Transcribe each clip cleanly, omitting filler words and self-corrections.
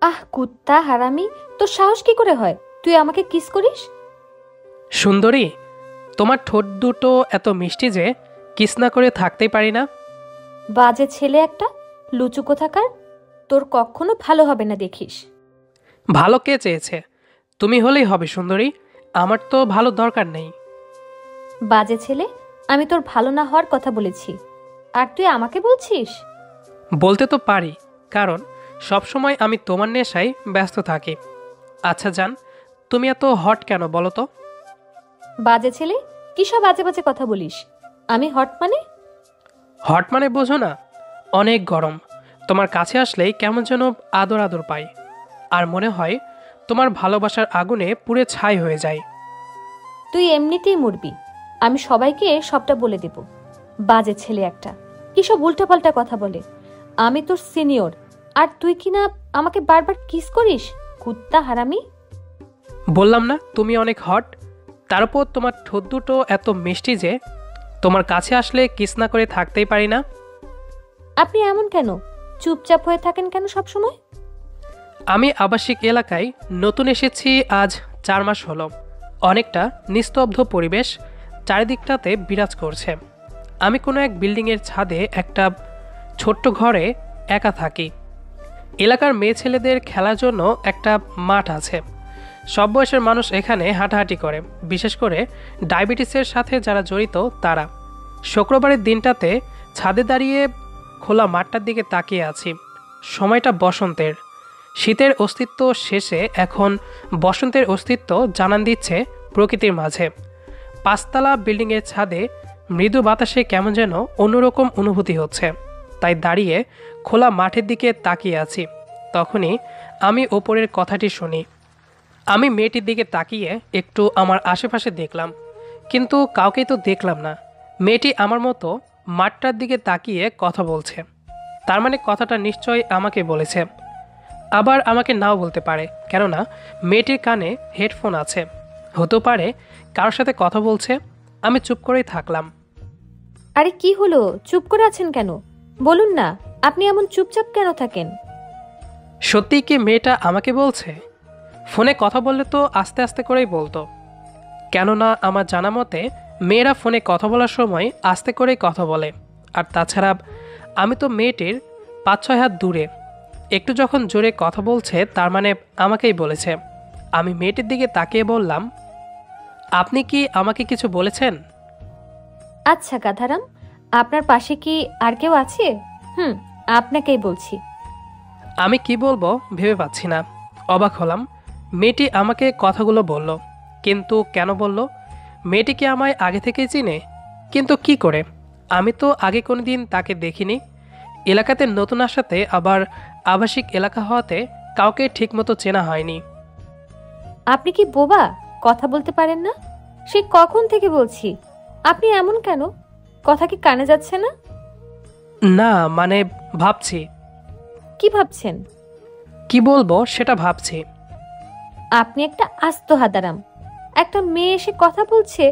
আহ কুত্তা হারামি, তোর সাহস কি করে হয় তুই আমাকে কিস করিস? সুন্দরী, তোমার ঠোঁট দুটো এত মিষ্টি যে কিস না করে থাকতেই পারি না। বাজে ছেলে একটা, লুচু কোথাকার। তোর কখনো ভালো হবে না দেখিস। ভালো কে চেয়েছে? তুমি হলেই হবে সুন্দরী, আমার তো ভালো দরকার নেই। বাজে ছেলে, আমি তোর ভালো না হওয়ার কথা বলেছি, আর তুই আমাকে বলছিস? বলতে তো পারি, কারণ সবসময় আমি তোমার নেশায় ব্যস্ত থাকি। আচ্ছা জান, তুমি এত হট কেন বলো তো? বাজে ছেলে, কি সব বাজে বাজে কথা বলিস? আমি হট মানে? হট মানে বোঝো না? অনেক গরম, তোমার কাছে আসলেই কেমন যেন আদর আদর পাই, আর মনে হয় তোমার ভালোবাসার আগুনে পুড়ে ছাই হয়ে যায়। তুই এমনিতেই মরবি, আমি সবাইকে সবটা বলে দেব। বাজে ছেলে একটা, কি সব উল্টাপাল্টা কথা বলে। আমি তোর সিনিয়র, আর তুই কিনা আমাকে বারবার কিস করিস, কুত্তা হারামি। বললাম না তুমি অনেক হট, তারপর তোমার ঠোঁট দুটো এত মিষ্টি যে তোমার কাছে আসলে কিস না করে থাকতেই পারি না। আপনি এমন কেন? চুপচাপ হয়ে থাকেন কেন সব সময়? আমি আবাসিক এলাকায় নতুন এসেছি, আজ 4 মাস হলো। অনেকটা নিস্তব্ধ পরিবেশ চারিদিকটাতে বিরাজ করছে। আমি কোনো এক বিল্ডিংয়ের ছাদে একটা ছোট্ট ঘরে একা থাকি। এলাকার মেয়ে ছেলেদের খেলার জন্য একটা মাঠ আছে। সব বয়সের মানুষ এখানে হাঁটাহাঁটি করে, বিশেষ করে ডায়াবেটিসের সাথে যারা জড়িত তারা। শুক্রবারের দিনটাতে ছাদে দাঁড়িয়ে খোলা মাঠটার দিকে তাকিয়ে আছি। সময়টা বসন্তের, শীতের অস্তিত্ব শেষে এখন বসন্তের অস্তিত্ব জানান দিচ্ছে প্রকৃতির মাঝে। 5তলা বিল্ডিংয়ের ছাদে মৃদু বাতাসে কেমন যেন অন্যরকম অনুভূতি হচ্ছে, তাই দাঁড়িয়ে খোলা মাঠের দিকে তাকিয়ে আছি। তখনই আমি ওপরের কথাটি শুনি। আমি মেয়েটির দিকে তাকিয়ে একটু আমার আশেপাশে দেখলাম, কিন্তু কাউকেই তো দেখলাম না। মেয়েটি আমার মতো মাঠটার দিকে তাকিয়ে কথা বলছে, তার মানে কথাটা নিশ্চয়ই আমাকে বলেছে। আবার আমাকে নাও বলতে পারে, কেননা মেয়েটির কানে হেডফোন আছে। হতেও পারে কারোর সাথে কথা বলছে। আমি চুপ করেই থাকলাম। আরে কি হলো, চুপ করে আছেন কেন? বলুন না, আপনি এমন চুপচাপ কেন থাকেন? সত্যিই কি মেয়েটা আমাকে বলছে? ফোনে কথা বললে তো আস্তে আস্তে করেই বলতো, কেননা আমার জানা মতে মেয়েরা ফোনে কথা বলার সময় আস্তে করেই কথা বলে। আর তাছাড়া আমি তো মেয়েটির 5-6 হাত দূরে। একটু যখন জোরে কথা বলছে তার মানে আমাকেই বলেছে। আমি মেয়েটির দিকে তাকিয়ে বললাম, আপনি কি আমাকে কিছু বলেছেন? আচ্ছা গাধারাম, আপনার পাশে কি আর কেউ আছে? হুম, আপনাকেই বলছি। আমি কি বলবো ভেবে পাচ্ছি না। অবাক হলাম। মেয়েটি আমাকে কথাগুলো বলল, কিন্তু কেন বলল? মেয়েটি কি আমায় আগে থেকেই চিনে? কিন্তু কি করে? আমি তো আগে কোনোদিন তাকে দেখিনি। এলাকাতে নতুন আসাতে, আবার আবাসিক এলাকা হওয়াতে কাউকে ঠিকমতো চেনা হয়নি। আপনি কি বোবা, কথা বলতে পারেন না? সে কখন থেকে বলছি। আপনি এমন কেন? কথা কি কানে যাচ্ছে না? না মানে ভাবছি। কি ভাবছেন? কি বলবো সেটা ভাবছি। আপনি একটা আস্ত হাদারাম। একটা মেয়ে এসে কথা বলছে,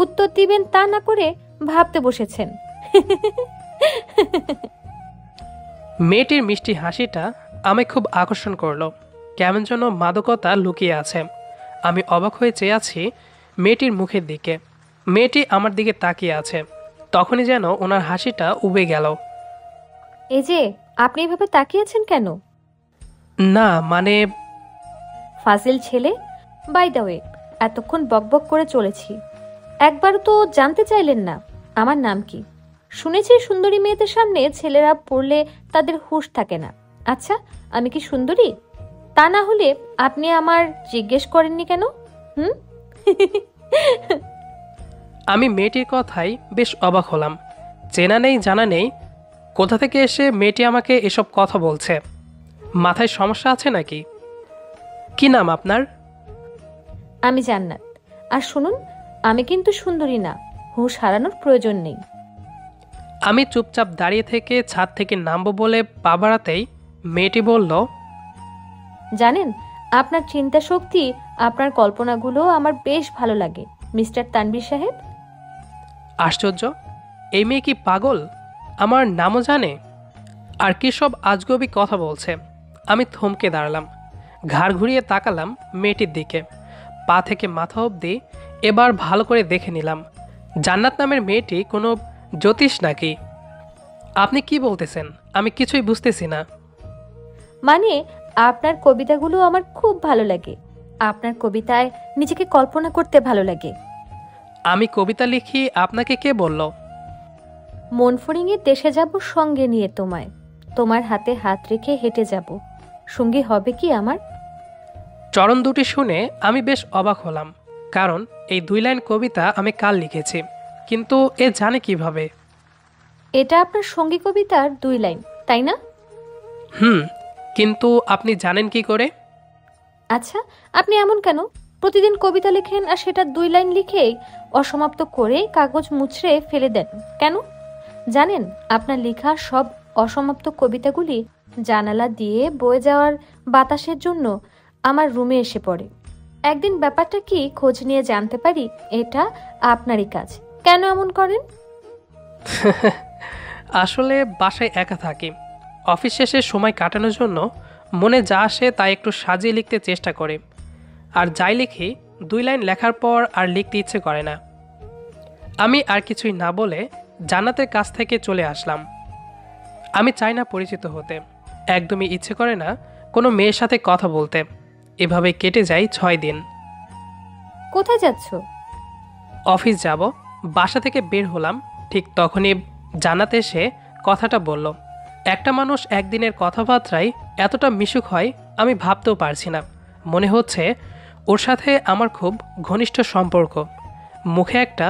উত্তর দিবেন তা না করে ভাবতে বসেছেন। মেয়েটির মিষ্টি হাসিটা আমায় খুব আকর্ষণ করলো। কেমন যেন মাদকতা লুকিয়ে আছে। আমি অবাক হয়ে চেয়ে আছি মেয়েটির মুখের দিকে। মেয়েটি আমার দিকে তাকিয়ে আছে। তখনই যেন ওনার হাসিটা উবে গেল। এই যে, আপনি এভাবে তাকিয়েছেন কেন? না মানে ফাজিল ছেলে। বাই দ্য ওয়ে, এতক্ষণ বকবক করে চলেছি, একবারও তো জানতে চাইলেন না আমার নাম কি। শুনেছি সুন্দরী মেয়েদের সামনে ছেলেরা পড়লে তাদের হুঁশ থাকে না। আচ্ছা, আমি কি সুন্দরী? তা না হলে আপনি আমার জিজ্ঞেস করেননি কেন? হুম? আমি মেয়েটির কথাই বেশ অবাক হলাম। চেনা নেই জানা নেই, কোথা থেকে এসে মেয়েটি আমাকে এসব কথা বলছে। মাথায় সমস্যা আছে নাকি? কি নাম আপনার? আমি জান্নাত। আর শুনুন, আমি কিন্তু সুন্দরী না, হুঁশ হারানোর প্রয়োজন নেই। আমি চুপচাপ দাঁড়িয়ে থেকে ছাদ থেকে নামবো বলে পা বাড়াতেই মেয়েটি বলল, জানেন, আপনার চিন্তা শক্তি, আপনার কল্পনাগুলো আমার বেশ ভালো লাগে মিস্টার তানভীর সাহেব। আশ্চর্য, এই মেয়ে কি পাগল? আমার নামও জানে, আর কি সব আজগবি কথা বলছে। আমি থমকে দাঁড়ালাম, ঘাড় ঘুরিয়ে তাকালাম মেয়েটির দিকে। পা থেকে মাথা অবধি এবার ভালো করে দেখে নিলাম। জান্নাত নামের মেয়েটি কোনো জ্যোতিষ নাকি? আপনি কি বলতেছেন? আমি কিছুই বুঝতেছি না। মানে আপনার কবিতাগুলো আমার খুব ভালো লাগে। আপনার কবিতায় নিজেকে কল্পনা করতে ভালো লাগে। আমি কবিতা লিখি আপনাকে কে বলল? মন ফড়িংয়ে দেশে যাব সঙ্গে নিয়ে তোমায়, তোমার হাতে হাত রেখে হেঁটে যাব, সঙ্গী হবে কি আমার? চরণ দুটি শুনে আমি বেশ অবাক হলাম, কারণ এই 2 লাইন কবিতা আমি কাল লিখেছি, কিন্তু এ জানে কিভাবে? এটা আপনার সঙ্গী কবিতার 2 লাইন, তাই না? হুম, কিন্তু আপনি জানেন কি করে? আচ্ছা, আপনি এমন কেন? প্রতিদিন কবিতা লেখেন আর সেটা 2 লাইন লিখেই অসমাপ্ত করে কাগজ মুছড়ে ফেলে দেন কেন? জানেন, আপনার লেখা সব অসমাপ্ত কবিতাগুলি জানালা দিয়ে বয়ে যাওয়ার বাতাসের জন্য আমার রুমে এসে পড়ে। একদিন ব্যাপারটা কি খোঁজ নিয়ে জানতে পারি। এটা আপনারই কাজ। কেন এমন করেন? আসলে বাসায় একা থাকি। অফিস শেষে সময় কাটানোর জন্য মনে যা আসে তা একটু সাজিয়ে লিখতে চেষ্টা করি। আর যাই লিখি 2 লাইন লেখার পর আর লিখতে ইচ্ছে করে না। আমি আর কিছুই না বলে জান্নাতের কাছ থেকে চলে আসলাম। আমি চাই না পরিচিত হতে, একদমই ইচ্ছে করে না কোনো মেয়ের সাথে কথা বলতে। এভাবে কেটে যায় 6 দিন। কোথায় যাচ্ছ? অফিস যাব। বাসা থেকে বের হলাম, ঠিক তখনই জান্নাত এসে কথাটা বলল। একটা মানুষ একদিনের কথাবার্তায় এতটা মিশুক হয় আমি ভাবতেও পারছি না। মনে হচ্ছে ওর সাথে আমার খুব ঘনিষ্ঠ সম্পর্ক। মুখে একটা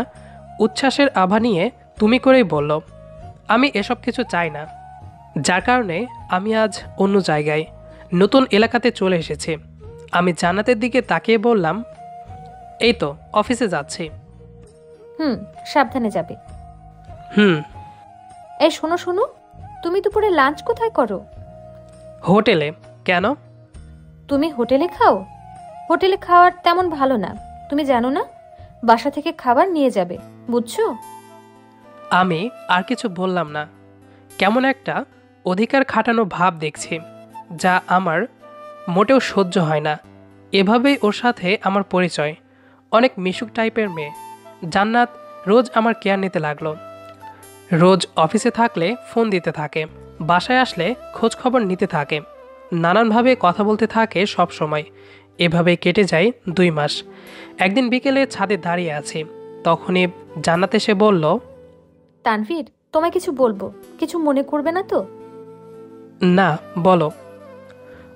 উচ্ছ্বাসের আভা নিয়ে তুমি করেই বলল। আমি এসব কিছু চাই না, যার কারণে আমি আজ অন্য জায়গায় নতুন এলাকাতে চলে এসেছি। আমি জান্নাতের দিকে তাকিয়ে বললাম, এই তো অফিসে যাচ্ছি। সাবধানে যাবে। হুম। এই শোনো শোনো, তুমি দুপুরে লাঞ্চ কোথায় করো? হোটেলে। কেন? তুমি হোটেলে খাও? হোটেলে খাওয়ার তেমন ভালো না, তুমি জানো না? বাসা থেকে খাবার নিয়ে যাবে, বুঝছো? আমি আর কিছু বললাম না। কেমন একটা অধিকার খাটানো ভাব দেখছি, যা আমার মোটেও সহ্য হয় না। এভাবেই ওর সাথে আমার পরিচয়। অনেক মিশুক টাইপের মেয়ে। জান্নাত রোজ আমার কেয়ার নিতে লাগলো। রোজ অফিসে থাকলে ফোন দিতে থাকে, বাসায় আসলে খোঁজ খবর নিতে থাকে, নানানভাবে কথা বলতে থাকে সব সময়। এভাবে কেটে যায় 2 মাস। একদিন বিকেলে ছাদে দাঁড়িয়ে আছি, তখনই জান্নাত এসে বলল, তানভীর, তোমায় কিছু বলবো, কিছু মনে করবে না তো? না, বলো।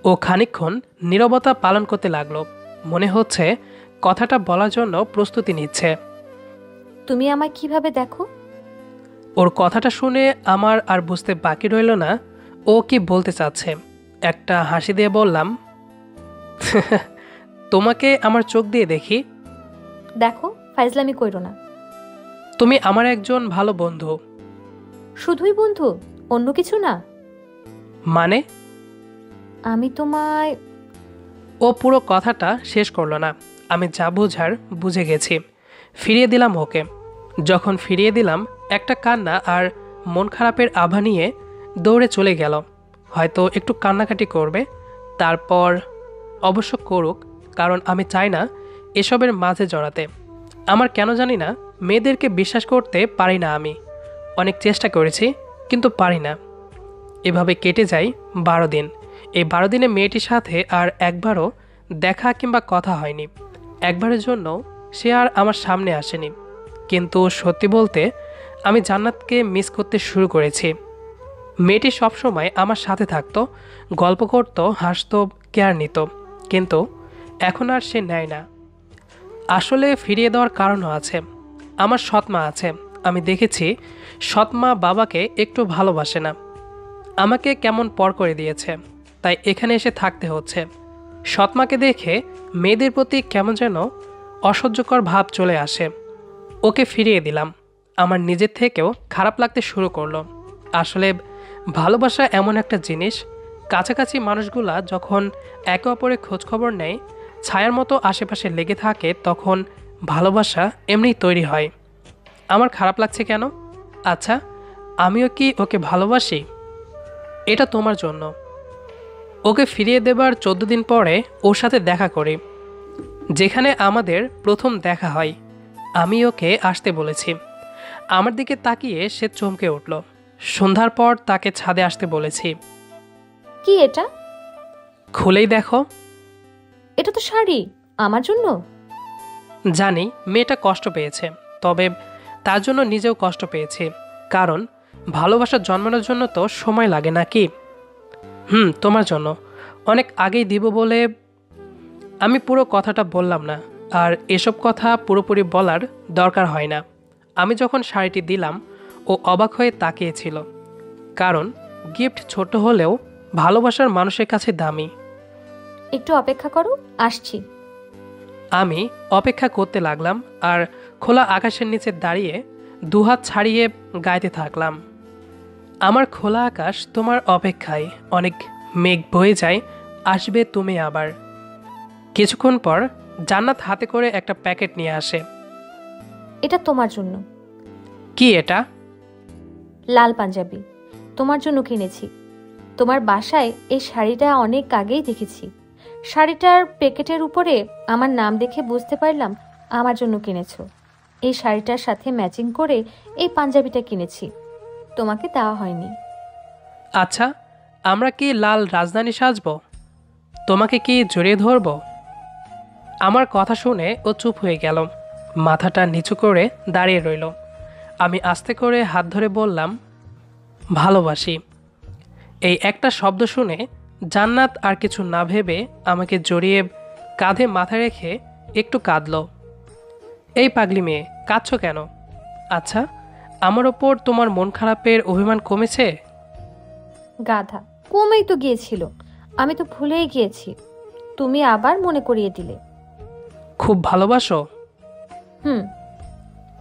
ও খানিকক্ষণ নীরবতা পালন করতে লাগলো, মনে হচ্ছে কথাটা বলার জন্য প্রস্তুতি নিচ্ছে। তুমি আমায় কিভাবে দেখো? ওর কথাটা শুনে আমার আর বুঝতে বাকি রইল না ও কি বলতে চাচ্ছে। একটা হাসি দিয়ে বললাম, তোমাকে আমার চোখ দিয়ে দেখি। দেখো, ফাইজলামি কইরো না। তুমি আমার একজন ভালো বন্ধু। শুধুই বন্ধু, অন্য কিছু না? মানে? আমি তোমায়... ও পুরো কথাটা শেষ করলো না। আমি যা বুঝার বুঝে গেছি, ফিরিয়ে দিলাম ওকে। যখন ফিরিয়ে দিলাম, একটা কান্না আর মন খারাপের আভা নিয়ে দৌড়ে চলে গেল। হয়তো একটু কান্নাকাটি করবে, তারপর অবশ্য করুক, কারণ আমি চাই না এসবের মাঝে জড়াতে। আমার কেন জানি না মেয়েদেরকে বিশ্বাস করতে পারি না আমি। অনেক চেষ্টা করেছি, কিন্তু পারি না। এভাবে কেটে যায় 12 দিন। এই 12 দিনে মেয়েটির সাথে আর একবারও দেখা কিংবা কথা হয়নি। একবারের জন্য সে আর আমার সামনে আসেনি। কিন্তু সত্যি বলতে আমি জান্নাতকে মিস করতে শুরু করেছি। মেয়েটি সবসময় আমার সাথে থাকতো, গল্প করত, হাসতো, কেয়ার নিত, কিন্তু এখন আর সে নেয় না। আসলে ফিরিয়ে দেওয়ার কারণও আছে। আমার সৎমা আছে। আমি দেখেছি সৎমা বাবাকে একটু ভালোবাসে না, আমাকে কেমন পর করে দিয়েছে, তাই এখানে এসে থাকতে হচ্ছে। সৎমাকে দেখে মেয়েদের প্রতি কেমন যেন অসহ্যকর ভাব চলে আসে। ওকে ফিরিয়ে দিলাম। আমার নিজের থেকেও খারাপ লাগতে শুরু করলো। আসলে ভালোবাসা এমন একটা জিনিস, কাছাকাছি মানুষগুলা যখন একে অপরের খোঁজখবর নেয়, ছায়ার মতো আশেপাশে লেগে থাকে, তখন ভালোবাসা এমনিই তৈরি হয়। আমার খারাপ লাগছে কেন? আচ্ছা, আমিও কি ওকে ভালোবাসি? এটা তোমার জন্য। ওকে ফিরিয়ে দেবার 14 দিন পরে ওর সাথে দেখা করি, যেখানে আমাদের প্রথম দেখা হয়। আমি ওকে আসতে বলেছি। আমার দিকে তাকিয়ে সে চমকে উঠল। সন্ধ্যার পর তাকে ছাদে আসতে বলেছি। কি এটা? খুলেই দেখো। এটা তো শাড়ি, আমার জন্য। জানি মেয়েটা কষ্ট পেয়েছে, তবে তার জন্য নিজেও কষ্ট পেয়েছি, কারণ ভালোবাসা জন্মানোর জন্য তো সময় লাগে নাকি। তোমার জন্য অনেক আগেই দিব বলে। আমি পুরো কথাটা বললাম না, আর এসব কথা পুরোপুরি বলার দরকার হয় না। আমি যখন শাড়িটি দিলাম ও অবাক হয়ে তাকিয়েছিল, কারণ গিফট ছোট হলেও ভালোবাসার মানুষের কাছে দামি। একটু অপেক্ষা করো, আসছি। আমি অপেক্ষা করতে লাগলাম আর খোলা আকাশের নিচে দাঁড়িয়ে দুহাত ছাড়িয়ে গাইতে থাকলাম। আমার খোলা আকাশ তোমার অপেক্ষায়, অনেক মেঘ বয়ে যায়, আসবে তুমি আবার। কিছুক্ষণ পর জান্নাত হাতে করে একটা প্যাকেট নিয়ে আসে। এটা তোমার জন্য। কি এটা? লাল পাঞ্জাবি, তোমার জন্য কিনেছি। তোমার বাসায় এই শাড়িটা অনেক আগেই দেখেছি। শাড়িটার প্যাকেটের উপরে আমার নাম দেখে বুঝতে পারলাম আমার জন্য কিনেছো। এই শাড়িটার সাথে ম্যাচিং করে এই পাঞ্জাবিটা কিনেছি, তোমাকে দেওয়া হয়নি। আচ্ছা, আমরা কি লাল রাজধানী সাজব? তোমাকে কি জড়িয়ে ধরব? আমার কথা শুনে ও চুপ হয়ে গেল, মাথাটা নিচু করে দাঁড়িয়ে রইল। আমি আস্তে করে হাত ধরে বললাম, ভালোবাসি। এই একটা শব্দ শুনে জান্নাত আর কিছু না ভেবে আমাকে জড়িয়ে কাঁধে মাথা রেখে একটু কাঁদল। এই পাগলি মেয়ে, কাঁদছো কেন? আচ্ছা, আমার ওপর তোমার মন খারাপের অভিমান কমেছে? গাধা, কমেই তো গিয়েছিল, আমি তো ভুলেই গিয়েছি, তুমি আবার মনে করিয়ে দিলে। খুব ভালোবাসো? হুম।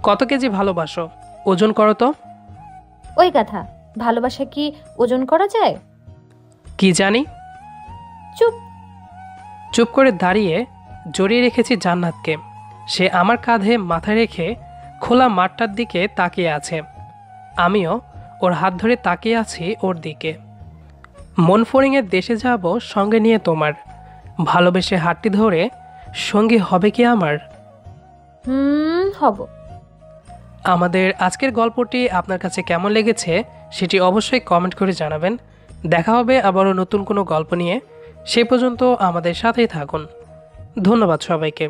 কত কেজি ভালোবাসো? ওজন করো তো। ওই গাধা, ভালোবাসা কি ওজন করা যায়? কি জানি। চুপ। চুপ করে দাঁড়িয়ে জড়িয়ে রেখেছি জান্নাতকে। সে আমার কাঁধে মাথা রেখে খোলা মাঠটার দিকে তাকিয়ে আছে। আমিও ওর হাত ধরে তাকিয়ে আছি ওর দিকে। মন ফড়িংয়ের দেশে যাব সঙ্গে নিয়ে তোমার, ভালোবেসে হাতটি ধরে সঙ্গী হবে কি আমার? হব। আমাদের আজকের গল্পটি আপনার কাছে কেমন লেগেছে সেটি অবশ্যই কমেন্ট করে জানাবেন। দেখা হবে আবারও নতুন কোনো গল্প নিয়ে। সেই পর্যন্ত আমাদের সাথেই থাকুন। ধন্যবাদ সবাইকে।